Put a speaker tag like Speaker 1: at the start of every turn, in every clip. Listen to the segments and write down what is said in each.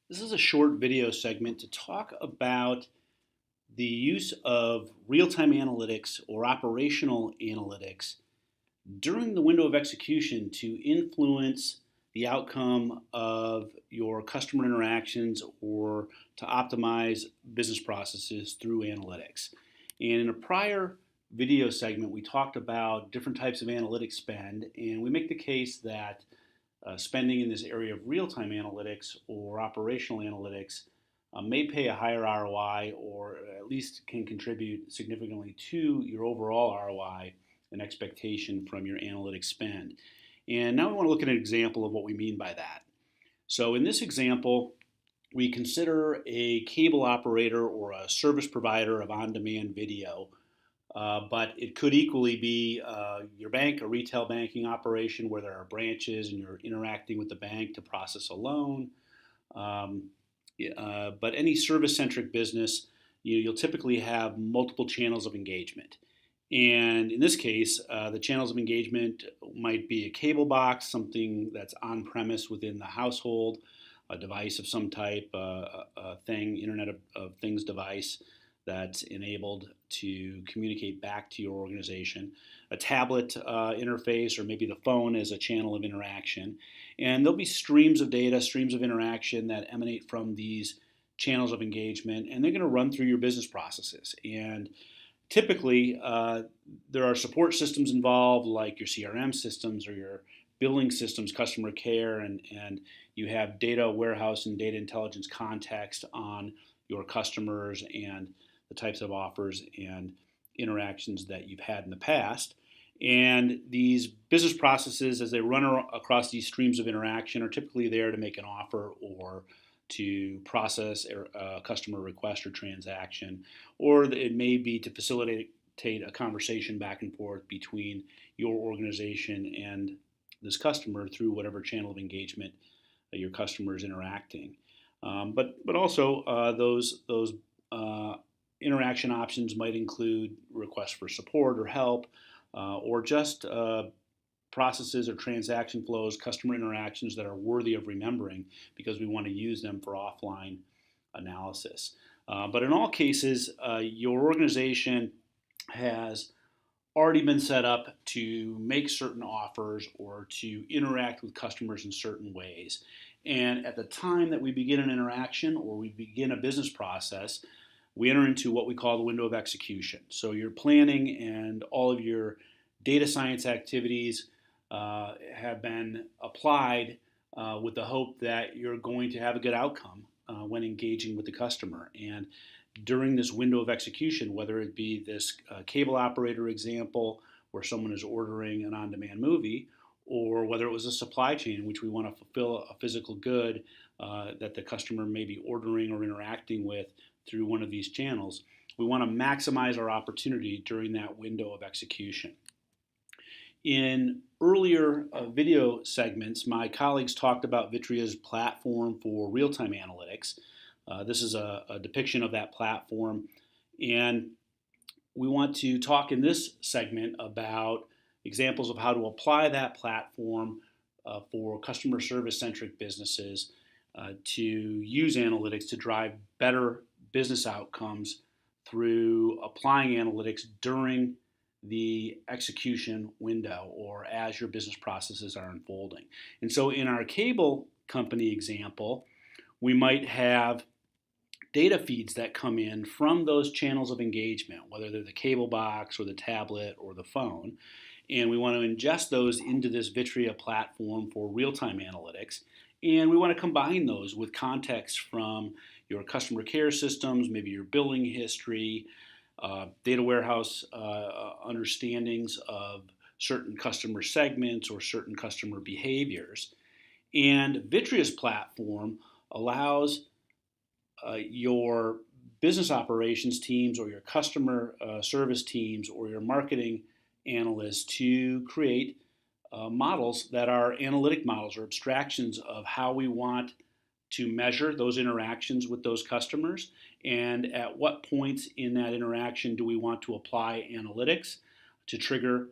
Speaker 1: This is a short video segment to talk about the use of real-time analytics or operational analytics during the window of execution to influence the outcome of your customer interactions or to optimize business processes through analytics. And in a prior video segment, we talked about different types of analytics spend, and we make the case that spending in this area of real-time analytics or operational analytics may pay a higher ROI or at least can contribute significantly to your overall ROI and expectation from your analytics spend. And now we want to look at an example of what we mean by that. So in this example, we consider a cable operator or a service provider of on-demand video, but it could equally be your bank, a retail banking operation where there are branches and you're interacting with the bank to process a loan. Um, but any service-centric business, you'll typically have multiple channels of engagement. And in this case, the channels of engagement might be a cable box, something that's on premise within the household, a device of some type, a thing, Internet of Things device that's enabled to communicate back to your organization, a tablet interface, or maybe the phone as a channel of interaction. And there'll be streams of data, streams of interaction that emanate from these channels of engagement, and they're going to run through your business processes. And typically, there are support systems involved, like your CRM systems or your billing systems, customer care, and you have data warehouse and data intelligence context on your customers and the types of offers and interactions that you've had in the past. And these business processes, as they run across these streams of interaction, are typically there to make an offer or to process a customer request or transaction, or it may be to facilitate a conversation back and forth between your organization and this customer through whatever channel of engagement your customer is interacting. But also those interaction options might include requests for support or help, or just processes or transaction flows, customer interactions that are worthy of remembering because we want to use them for offline analysis. But in all cases, your organization has already been set up to make certain offers or to interact with customers in certain ways. And at the time that we begin an interaction or we begin a business process, we enter into what we call the window of execution. So your planning and all of your data science activities have been applied with the hope that you're going to have a good outcome when engaging with the customer. And during this window of execution, whether it be this cable operator example where someone is ordering an on-demand movie, or whether it was a supply chain in which we want to fulfill a physical good that the customer may be ordering or interacting with through one of these channels, we want to maximize our opportunity during that window of execution. In earlier video segments, my colleagues talked about Vitria's platform for real-time analytics. This is a depiction of that platform, and we want to talk in this segment about examples of how to apply that platform for customer service-centric businesses to use analytics to drive better business outcomes through applying analytics during the execution window or as your business processes are unfolding. And so in our cable company example, we might have data feeds that come in from those channels of engagement, whether they're the cable box or the tablet or the phone. And we want to ingest those into this Vitria platform for real-time analytics. And we want to combine those with context from your customer care systems, maybe your billing history, data warehouse understandings of certain customer segments or certain customer behaviors. And Vitria's platform allows your business operations teams or your customer service teams or your marketing analysts to create models that are analytic models or abstractions of how we want to measure those interactions with those customers and at what points in that interaction do we want to apply analytics to trigger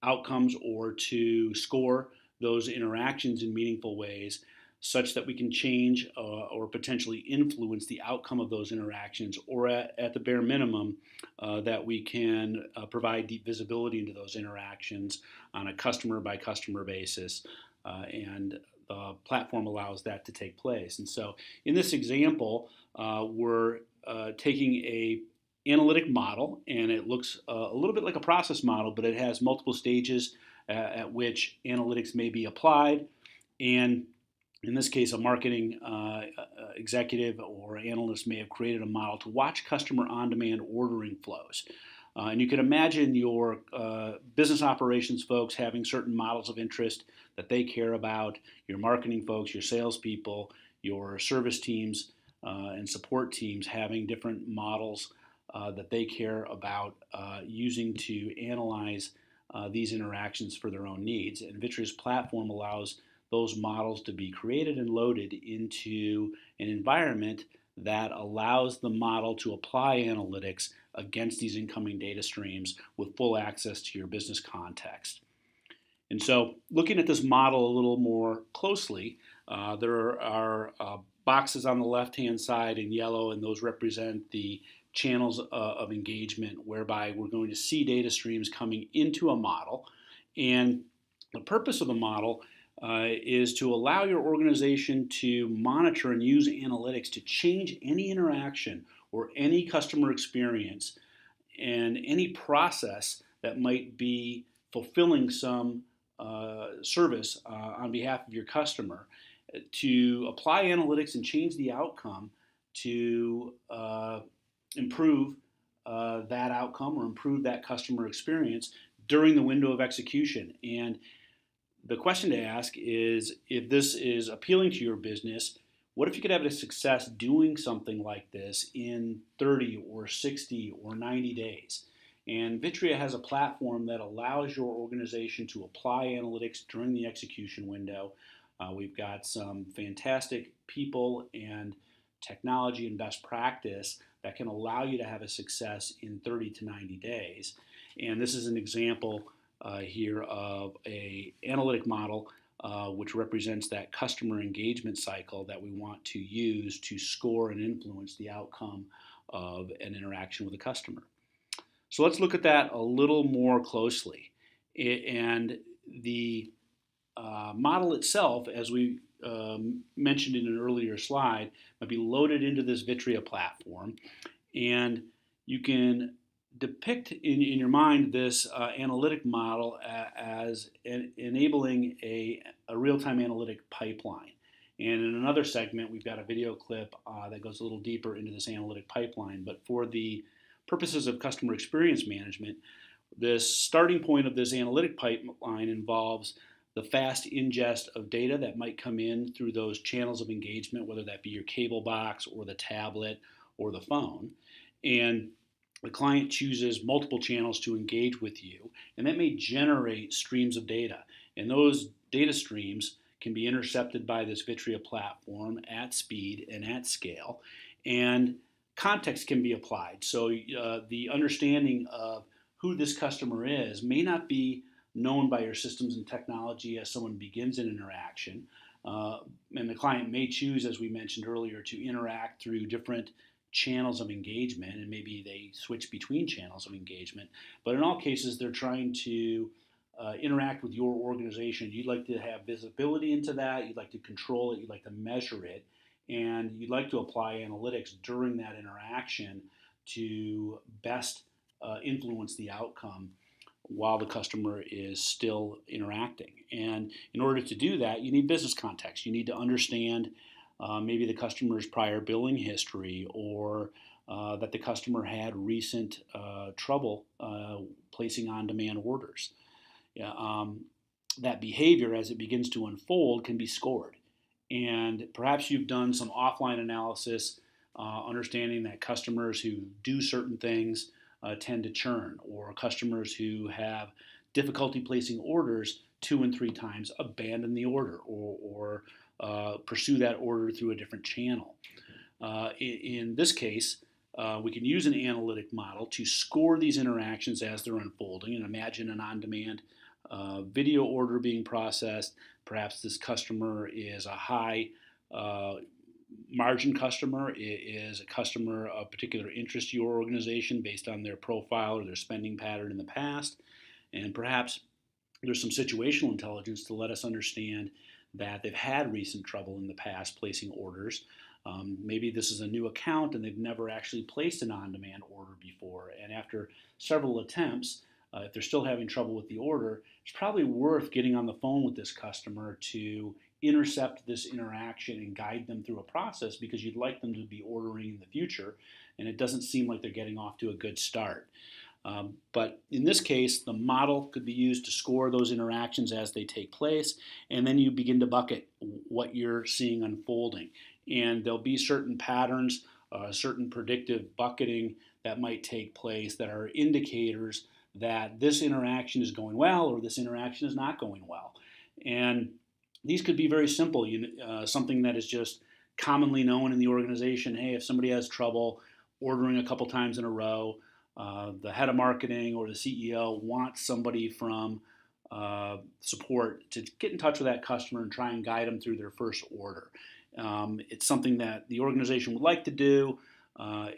Speaker 1: outcomes or to score those interactions in meaningful ways such that we can change or potentially influence the outcome of those interactions, or at the bare minimum, that we can provide deep visibility into those interactions on a customer by customer basis. And the platform allows that to take place. And so in this example, we're taking a analytic model, and it looks a little bit like a process model, but it has multiple stages at which analytics may be applied. And in this case, a marketing executive or analyst may have created a model to watch customer on-demand ordering flows. And you can imagine your business operations folks having certain models of interest that they care about, your marketing folks, your salespeople, your service teams and support teams having different models that they care about using to analyze these interactions for their own needs. And Vitria's platform allows those models to be created and loaded into an environment that allows the model to apply analytics against these incoming data streams with full access to your business context. And so, looking at this model a little more closely, there are boxes on the left-hand side in yellow, and those represent the channels of engagement whereby we're going to see data streams coming into a model. And the purpose of the model is to allow your organization to monitor and use analytics to change any interaction or any customer experience and any process that might be fulfilling some service on behalf of your customer, to apply analytics and change the outcome to improve that outcome or improve that customer experience during the window of execution. And the question to ask is, if this is appealing to your business, what if you could have a success doing something like this in 30 or 60 or 90 days? And Vitria has a platform that allows your organization to apply analytics during the execution window. We've got some fantastic people and technology and best practice that can allow you to have a success in 30 to 90 days. And this is an example here of an analytic model which represents that customer engagement cycle that we want to use to score and influence the outcome of an interaction with a customer. So let's look at that a little more closely. And the model itself, as we mentioned in an earlier slide, might be loaded into this Vitria platform. And you can depict in your mind this analytic model as enabling a real-time analytic pipeline. And in another segment, we've got a video clip that goes a little deeper into this analytic pipeline. But for the purposes of customer experience management, this starting point of this analytic pipeline involves the fast ingest of data that might come in through those channels of engagement, whether that be your cable box or the tablet or the phone. And the client chooses multiple channels to engage with you, and that may generate streams of data. And those data streams can be intercepted by this Vitria platform at speed and at scale. And context can be applied. So the understanding of who this customer is may not be known by your systems and technology as someone begins an interaction. And the client may choose, as we mentioned earlier, to interact through different channels of engagement, and maybe they switch between channels of engagement. But in all cases, they're trying to interact with your organization. You'd like to have visibility into that. You'd like to control it. You'd like to measure it. And you'd like to apply analytics during that interaction to best influence the outcome while the customer is still interacting. And in order to do that, you need business context. You need to understand maybe the customer's prior billing history, or that the customer had recent trouble placing on-demand orders. That behavior, as it begins to unfold, can be scored. And perhaps you've done some offline analysis, understanding that customers who do certain things tend to churn, or customers who have difficulty placing orders 2 and 3 times abandon the order, or pursue that order through a different channel. In this case, we can use an analytic model to score these interactions as they're unfolding, and imagine an on-demand video order being processed. Perhaps this customer is a high margin customer, is a customer of particular interest to your organization based on their profile or their spending pattern in the past. And perhaps there's some situational intelligence to let us understand that they've had recent trouble in the past placing orders. Maybe this is a new account and they've never actually placed an on-demand order before. And after several attempts, if they're still having trouble with the order, it's probably worth getting on the phone with this customer to intercept this interaction and guide them through a process, because you'd like them to be ordering in the future, and it doesn't seem like they're getting off to a good start. But in this case, the model could be used to score those interactions as they take place, and then you begin to bucket what you're seeing unfolding. And there'll be certain patterns, certain predictive bucketing that might take place that are indicators that this interaction is going well or this interaction is not going well. And these could be very simple, something that is just commonly known in the organization. Hey, if somebody has trouble ordering a couple times in a row, the head of marketing or the CEO wants somebody from support to get in touch with that customer and try and guide them through their first order. It's something that the organization would like to do.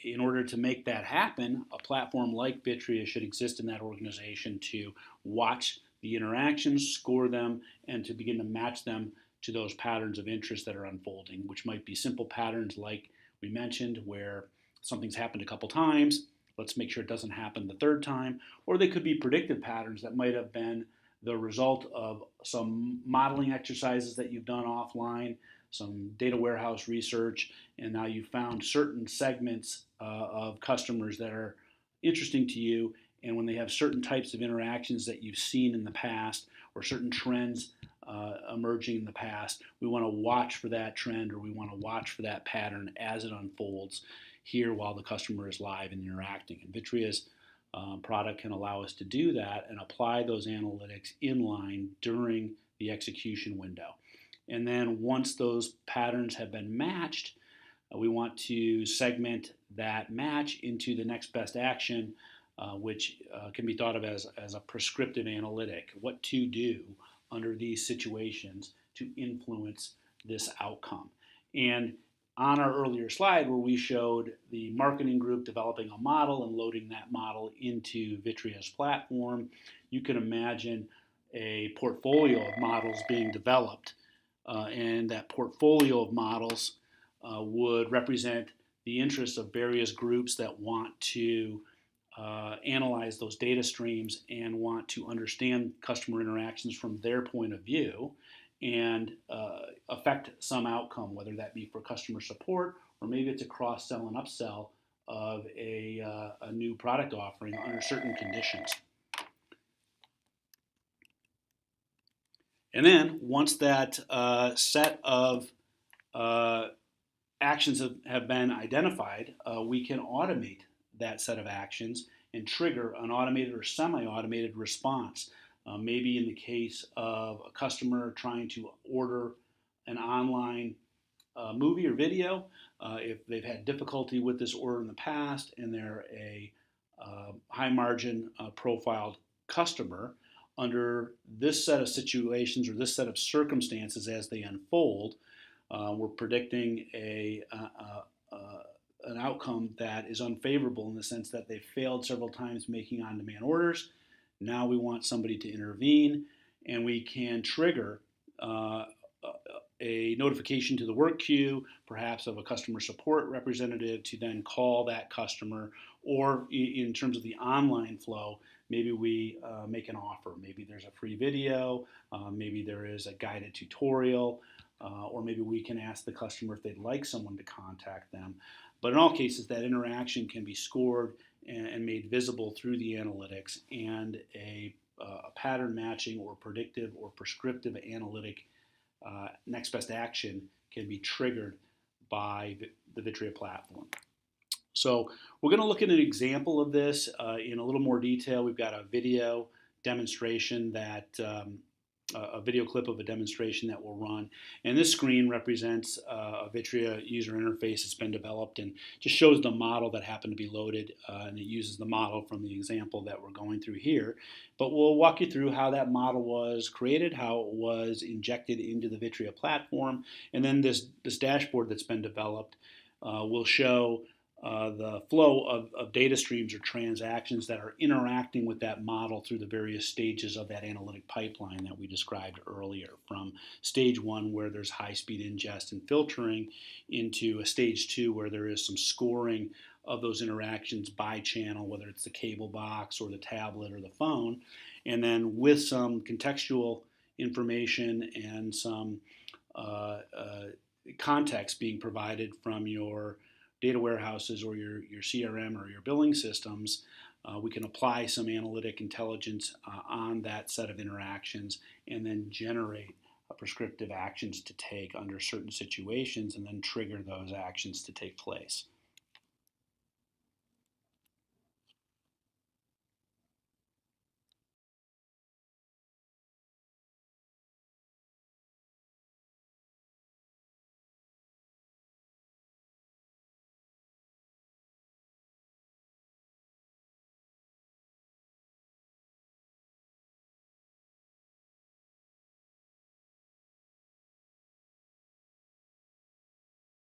Speaker 1: In order to make that happen, a platform like Vitria should exist in that organization to watch the interactions, score them, and to begin to match them to those patterns of interest that are unfolding, which might be simple patterns like we mentioned, where something's happened a couple times, let's make sure it doesn't happen the third time. Or they could be predictive patterns that might have been the result of some modeling exercises that you've done offline, some data warehouse research, and now you've found certain segments of customers that are interesting to you. And when they have certain types of interactions that you've seen in the past, or certain trends emerging in the past, we want to watch for that trend, or we want to watch for that pattern as it unfolds here while the customer is live and interacting. And Vitria's product can allow us to do that and apply those analytics inline during the execution window. And then once those patterns have been matched, we want to segment that match into the next best action, which can be thought of as a prescriptive analytic. What to do under these situations to influence this outcome. And on our earlier slide where we showed the marketing group developing a model and loading that model into Vitria's platform, you can imagine a portfolio of models being developed. And that portfolio of models would represent the interests of various groups that want to analyze those data streams and want to understand customer interactions from their point of view and affect some outcome, whether that be for customer support or maybe it's a cross-sell and upsell of a new product offering under certain conditions. And then once that set of actions have been identified, we can automate that set of actions and trigger an automated or semi-automated response. Maybe in the case of a customer trying to order an online movie or video, if they've had difficulty with this order in the past and they're a high margin profiled customer, under this set of situations or this set of circumstances as they unfold, we're predicting an outcome that is unfavorable in the sense that they failed several times making on-demand orders. Now we want somebody to intervene, and we can trigger a notification to the work queue, perhaps of a customer support representative, to then call that customer. Or in terms of the online flow, maybe we make an offer. Maybe there's a free video, maybe there is a guided tutorial, or maybe we can ask the customer if they'd like someone to contact them. But in all cases, that interaction can be scored and made visible through the analytics, and a pattern matching or predictive or prescriptive analytic next best action can be triggered by the Vitria platform. So we're going to look at an example of this in a little more detail. We've got a video demonstration that a video clip of a demonstration that we'll run. And this screen represents a Vitria user interface that's been developed and just shows the model that happened to be loaded. And it uses the model from the example that we're going through here. But we'll walk you through how that model was created, how it was injected into the Vitria platform, and then this dashboard that's been developed will show the flow of data streams or transactions that are interacting with that model through the various stages of that analytic pipeline that we described earlier, from stage 1 where there's high-speed ingest and filtering into a stage 2 where there is some scoring of those interactions by channel, whether it's the cable box or the tablet or the phone, and then with some contextual information and some context being provided from your data warehouses or your CRM or your billing systems, we can apply some analytic intelligence on that set of interactions and then generate prescriptive actions to take under certain situations and then trigger those actions to take place.